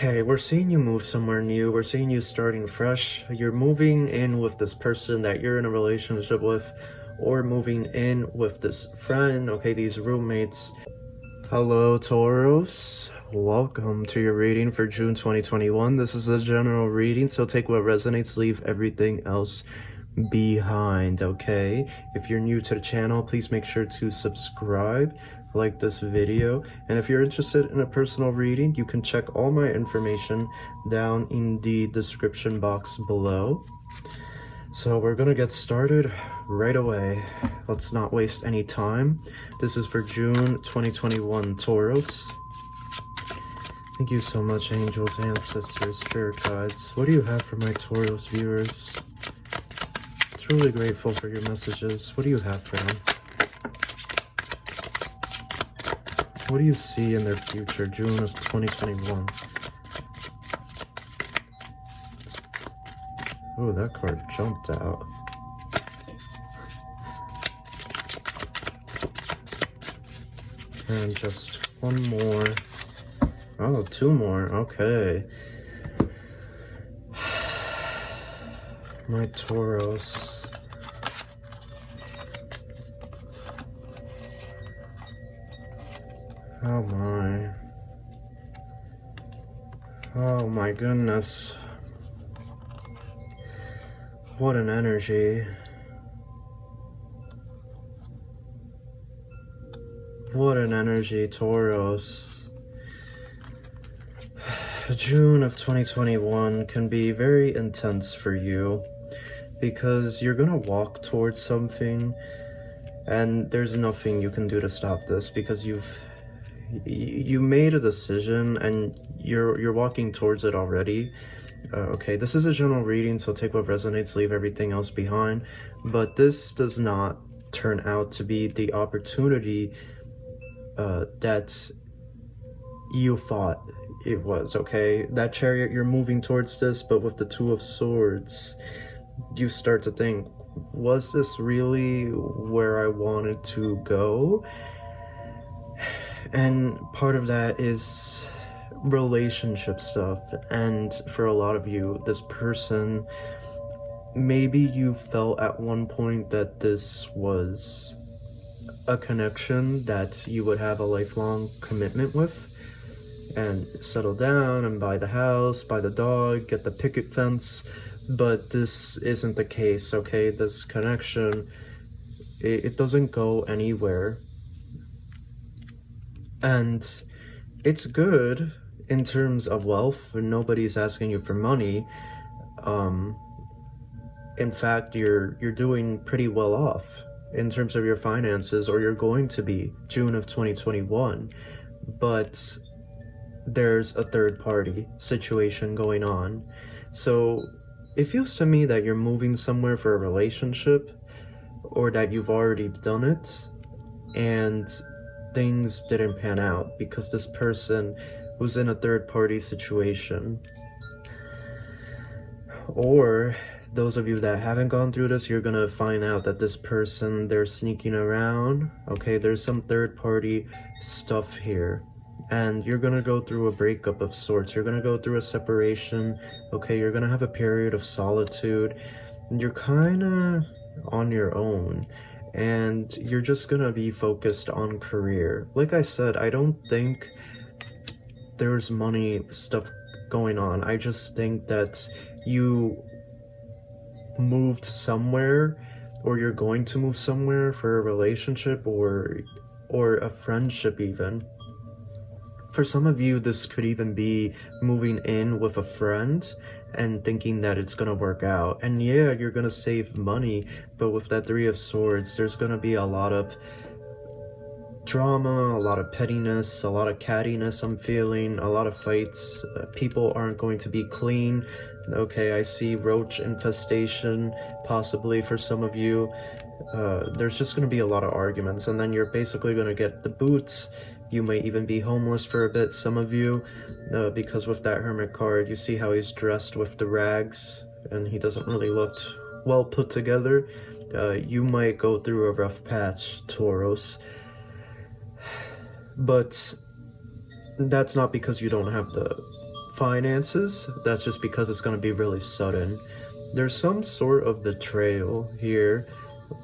Okay, we're seeing you move somewhere new. We're seeing you starting fresh. You're moving in with this person that you're in a relationship with, or moving in with this friend, okay, these roommates. Hello, Taurus. Welcome to your reading for June 2021. This is a general reading, so take what resonates, leave everything else behind, okay? If you're new to the channel, please make sure to subscribe, like this video, and if you're interested in a personal reading, you can check all my information down in the description box below. So we're gonna get started right away. Let's not waste any time. This is for June 2021, Taurus. Thank you so much, angels, ancestors, spirit guides. What do you have for my Taurus viewers? Truly grateful for your messages. What do you have for them? What do you see in their future, June of 2021? Oh, that card jumped out. And just one more. Oh, two more. Okay. My Taurus. Oh my. Oh my goodness. What an energy. What an energy, Taurus. June of 2021 can be very intense for you because you're gonna walk towards something and there's nothing you can do to stop this because you made a decision and you're walking towards it already. Okay, this is a general reading, so take what resonates, leave everything else behind. But this does not turn out to be the opportunity that you thought it was, okay? That Chariot, you're moving towards this, but with the Two of Swords, you start to think, was this really where I wanted to go? And part of that is relationship stuff, and for a lot of you, this person, maybe you felt at one point that this was a connection that you would have a lifelong commitment with and settle down and buy the house, buy the dog, get the picket fence, but this isn't the case, okay? This connection, it doesn't go anywhere. And it's good in terms of wealth, and nobody's asking you for money. In fact, you're doing pretty well off in terms of your finances, or you're going to be June of 2021. But there's a third party situation going on. So it feels to me that you're moving somewhere for a relationship, or that you've already done it and things didn't pan out because this person was in a third-party situation. Or those of you that haven't gone through this, you're gonna find out that this person, they're sneaking around, okay? There's some third-party stuff here, and you're gonna go through a breakup of sorts. You're gonna go through a separation, okay? You're gonna have a period of solitude, and you're kind of on your own, and you're just gonna be focused on career. Like I said, I don't think there's money stuff going on. I just think that you moved somewhere, or you're going to move somewhere for a relationship or a friendship even. For some of you, this could even be moving in with a friend and thinking that it's gonna work out. And yeah, you're gonna save money, but with that Three of Swords, there's gonna be a lot of drama, a lot of pettiness, a lot of cattiness I'm feeling, a lot of fights. People aren't going to be clean. Okay, I see roach infestation, possibly for some of you. There's just gonna be a lot of arguments, and then you're basically gonna get the boots. You might even be homeless for a bit, some of you, because with that Hermit card, you see how he's dressed with the rags, and he doesn't really look well put together. You might go through a rough patch, Taurus. But that's not because you don't have the finances, that's just because it's going to be really sudden. There's some sort of betrayal here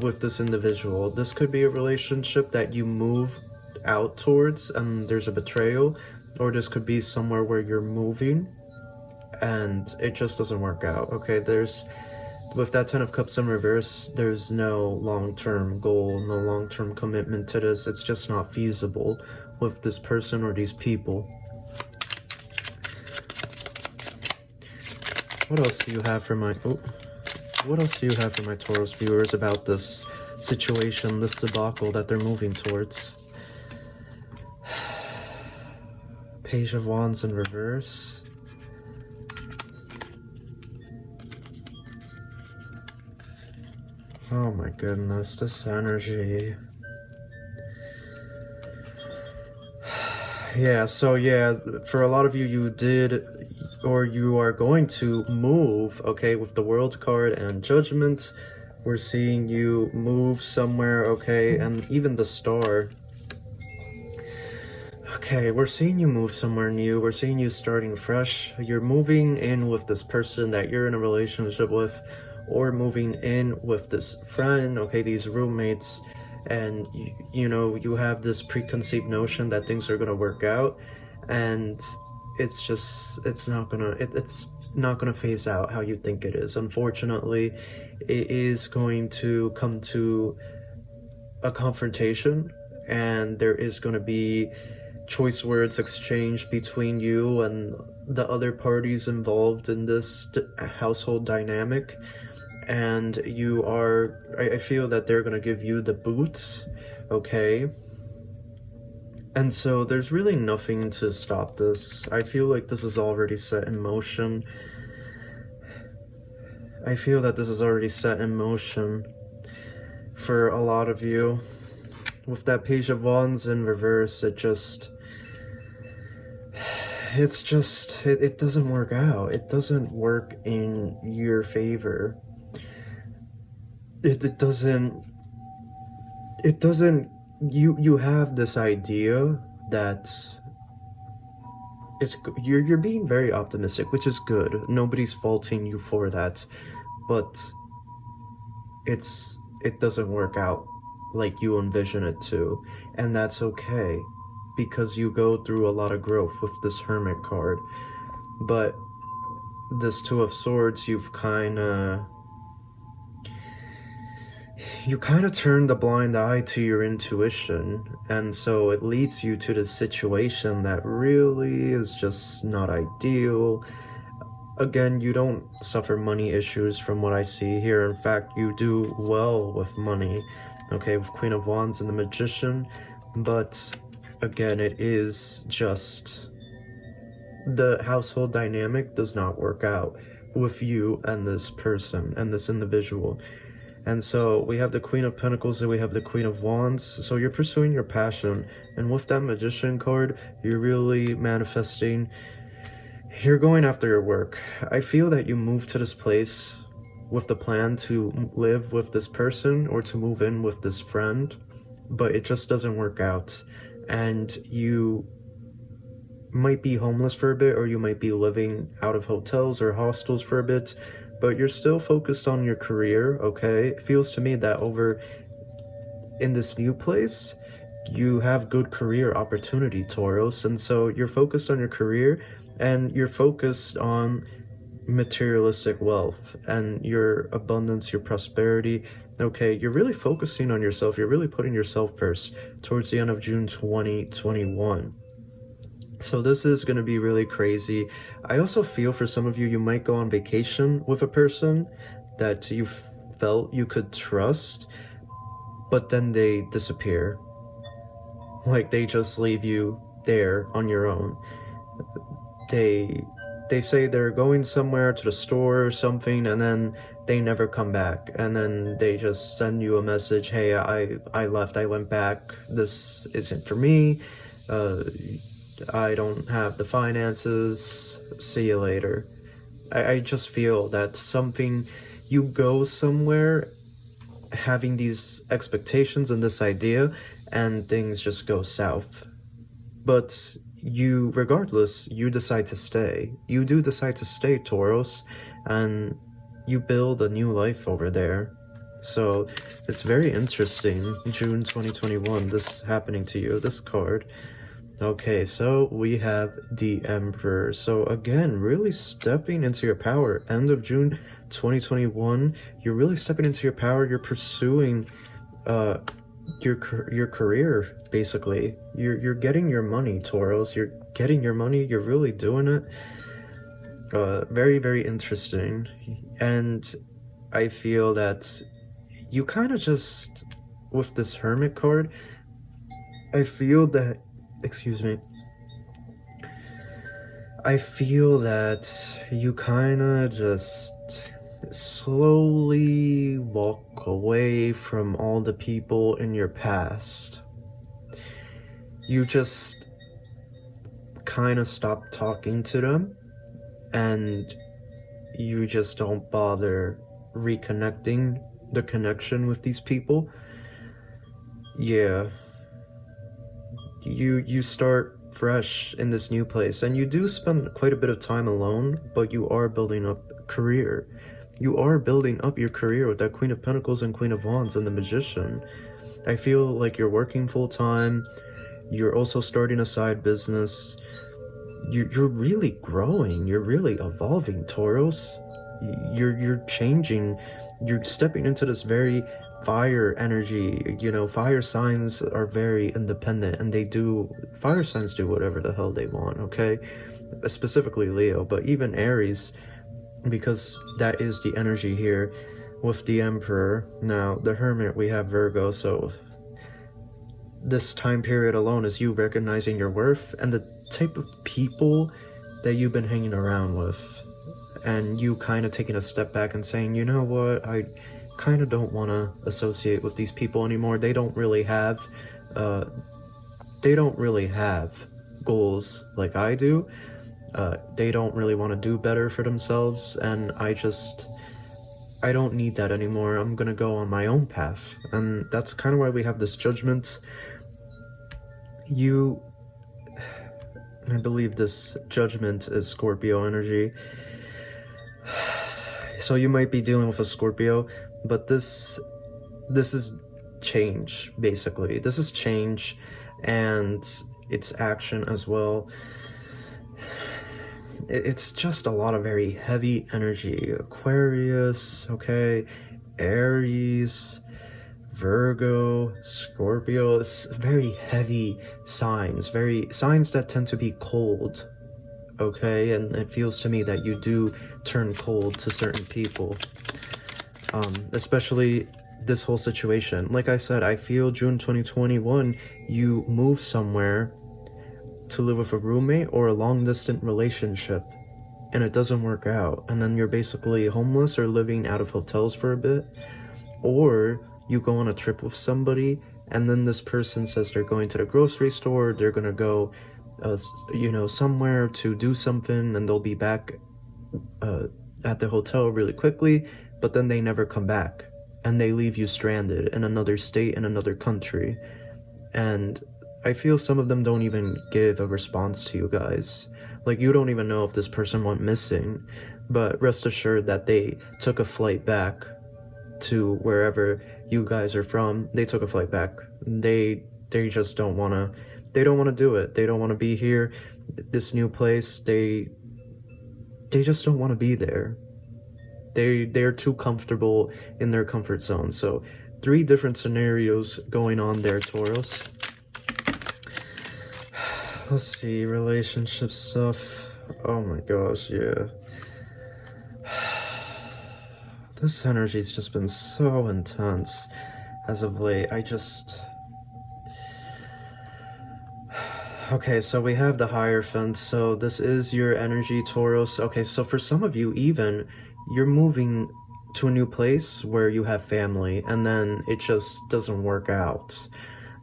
with this individual. This could be a relationship that you move out towards and there's a betrayal, or this could be somewhere where you're moving and it just doesn't work out. Okay, with that 10 of Cups in reverse, there's no long-term goal, no long-term commitment to this. It's just not feasible with this person or these people. What else do you have for my Taurus viewers about this situation, this debacle that they're moving towards? Page of Wands in reverse. Oh my goodness, this energy. Yeah, so yeah, for a lot of you, you did, or you are going to move, okay, with the World card and Judgment. We're seeing you move somewhere, okay, and even the Star. Okay, we're seeing you move somewhere new. We're seeing you starting fresh. You're moving in with this person that you're in a relationship with, or moving in with this friend, okay, these roommates, and you know, you have this preconceived notion that things are going to work out, and it's not gonna phase out how you think it is. Unfortunately, it is going to come to a confrontation, and there is going to be choice words exchanged between you and the other parties involved in this household dynamic. And I feel that they're gonna give you the boots, okay? And so there's really nothing to stop this. I feel like this is already set in motion. I feel that this is already set in motion for a lot of you. With that Page of Wands in reverse, it doesn't work out. It doesn't work in your favor. It doesn't, you have this idea that you're being very optimistic, which is good. Nobody's faulting you for that, but it doesn't work out like you envision it to, and that's okay, because you go through a lot of growth with this Hermit card. But this Two of Swords, you kind of turn the blind eye to your intuition, and so it leads you to this situation that really is just not ideal. Again, you don't suffer money issues from what I see here. In fact, you do well with money, okay, with Queen of Wands and the Magician. But again, it is just the household dynamic does not work out with you and this person and this individual. And so we have the Queen of Pentacles and we have the Queen of Wands. So you're pursuing your passion. And with that Magician card, you're really manifesting. You're going after your work. I feel that you moved to this place with the plan to live with this person or to move in with this friend, but it just doesn't work out. And you might be homeless for a bit, or you might be living out of hotels or hostels for a bit, but you're still focused on your career, okay? It feels to me that over in this new place, you have good career opportunity, Taurus, and so you're focused on your career, and you're focused on materialistic wealth and your abundance, your prosperity, okay? You're really focusing on yourself. You're really putting yourself first towards the end of June 2021. So this is going to be really crazy. I also feel for some of you, you might go on vacation with a person that you felt you could trust, but then they disappear. Like, they just leave you there on your own. They say they're going somewhere to the store or something, and then they never come back. And then they just send you a message, hey, I left, I went back, this isn't for me, I don't have the finances, see you later. I just feel that you go somewhere having these expectations and this idea, and things just go south. But regardless, you decide to stay. You do decide to stay, Taurus, and you build a new life over there. So it's very interesting, June 2021, this happening to you, this card. Okay, so we have the Emperor. So again, really stepping into your power. End of June 2021, you're really stepping into your power. You're pursuing your career, basically. You're getting your money, Taurus. You're getting your money. You're really doing it. Very, very interesting. And I feel that you kind of just, with this Hermit card, I feel that, excuse me, I feel that you kind of just slowly walk away from all the people in your past. You just kind of stop talking to them, and you just don't bother reconnecting the connection with these people. Yeah. You start fresh in this new place, and you do spend quite a bit of time alone, but you are building up a career. You are building up your career with that Queen of Pentacles and Queen of Wands and the Magician. I feel like you're working full-time. You're also starting a side business. You're really growing. You're really evolving, Taurus. You're changing. You're stepping into this very fire energy. You know, fire signs are very independent, and fire signs do whatever the hell they want, okay? Specifically Leo, but even Aries, because that is the energy here with the Emperor. Now, the Hermit, we have Virgo, so this time period alone is you recognizing your worth and the type of people that you've been hanging around with, and you kind of taking a step back and saying, you know what, I kind of don't want to associate with these people anymore. They don't really have goals like I do. They don't really want to do better for themselves, and I don't need that anymore. I'm gonna go on my own path. And that's kind of why we have this Judgment. I believe this Judgment is Scorpio energy. So you might be dealing with a Scorpio, but this is change, basically. This is change, and it's action as well. It's just a lot of very heavy energy. Aquarius, okay, Aries, Virgo, Scorpio. It's very heavy signs, signs that tend to be cold, okay? And it feels to me that you do turn cold to certain people, especially this whole situation. Like I said, I feel June 2021, you move somewhere to live with a roommate or a long-distance relationship, and it doesn't work out, and then you're basically homeless or living out of hotels for a bit. Or you go on a trip with somebody, and then this person says they're going to the grocery store, they're gonna go somewhere to do something, and they'll be back at the hotel really quickly, but then they never come back, and they leave you stranded in another state, in another country. And I feel some of them don't even give a response to you guys. Like, you don't even know if this person went missing, but rest assured that they took a flight back to wherever you guys are from. They took a flight back. They just don't want to do it. They don't want to be here, this new place. They just don't want to be there. They're too comfortable in their comfort zone. So 3 different scenarios going on there, Taurus. Let's see, relationship stuff. Oh my gosh, yeah. This energy's just been so intense as of late. Okay, so we have the Hierophant. So this is your energy, Taurus. Okay, so for some of you, even, you're moving to a new place where you have family, and then it just doesn't work out.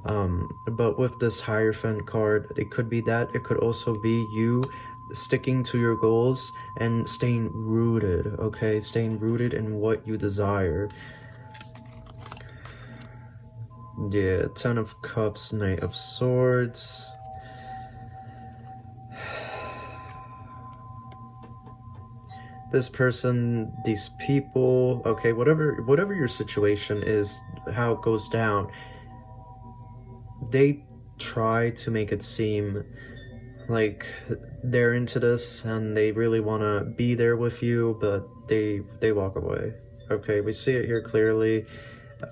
But with this Hierophant card, it could be that. It could also be you sticking to your goals and staying rooted, okay? Staying rooted in what you desire. Yeah, 10 of Cups, Knight of Swords. this person, these people, okay, whatever your situation is, how it goes down, they try to make it seem like they're into this and they really want to be there with you, but they walk away. Okay, we see it here clearly.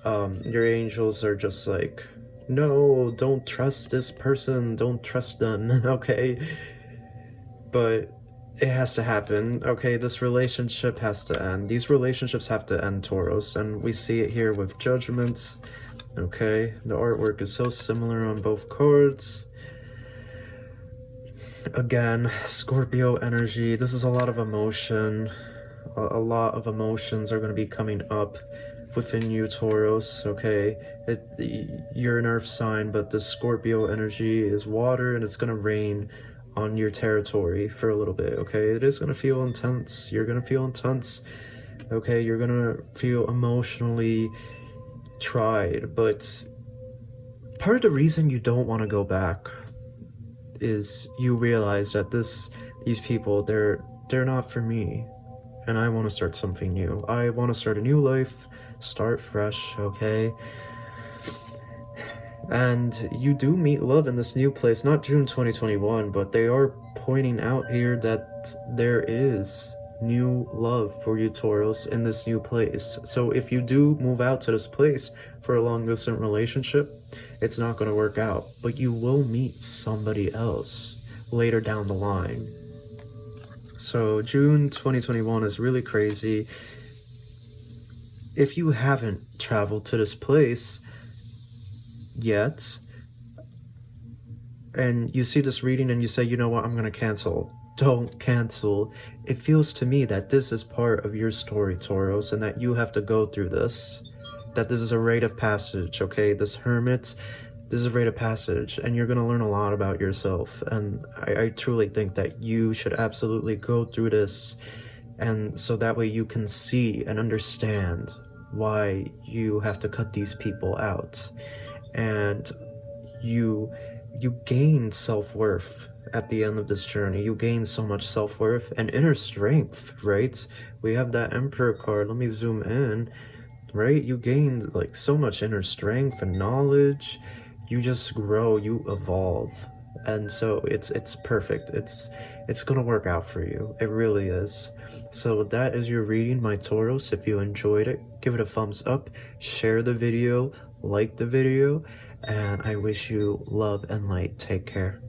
Your angels are just like, no, don't trust this person, don't trust them. Okay, but it has to happen. Okay, this relationship has to end. These relationships have to end, Taurus, and we see it here with Judgment. Okay, the artwork is so similar on both cards. Again, Scorpio energy. This is a lot of emotion. A lot of emotions are going to be coming up within you, Taurus. Okay, you're an earth sign, but the Scorpio energy is water, and it's going to rain on your territory for a little bit. Okay, it is going to feel intense. You're going to feel intense. Okay, you're going to feel emotionally tried, but part of the reason you don't want to go back is you realize that these people, they're not for me, and I want to start something new. I want to start a new life, start fresh. Okay, and you do meet love in this new place, not June 2021, but they are pointing out here that there is new love for you, Taurus, in this new place. So if you do move out to this place for a long distance relationship, it's not going to work out, but you will meet somebody else later down the line. So June 2021 is really crazy. If you haven't traveled to this place yet, and you see this reading and you say, you know what, I'm going to cancel. Don't cancel. It feels to me that this is part of your story, Taurus, and that you have to go through this. That this is a rite of passage, okay? This hermit, this is a rite of passage, and you're going to learn a lot about yourself. And I truly think that you should absolutely go through this, and so that way you can see and understand why you have to cut these people out. And you gain self-worth at the end of this journey. You gain so much self-worth and inner strength, right? We have that Emperor card. Let me zoom in, right? You gain like so much inner strength and knowledge. You just grow, you evolve. And so it's perfect. It's gonna work out for you. It really is. So that is your reading, my Taurus. If you enjoyed it, give it a thumbs up, share the video, like the video, and I wish you love and light. Take care.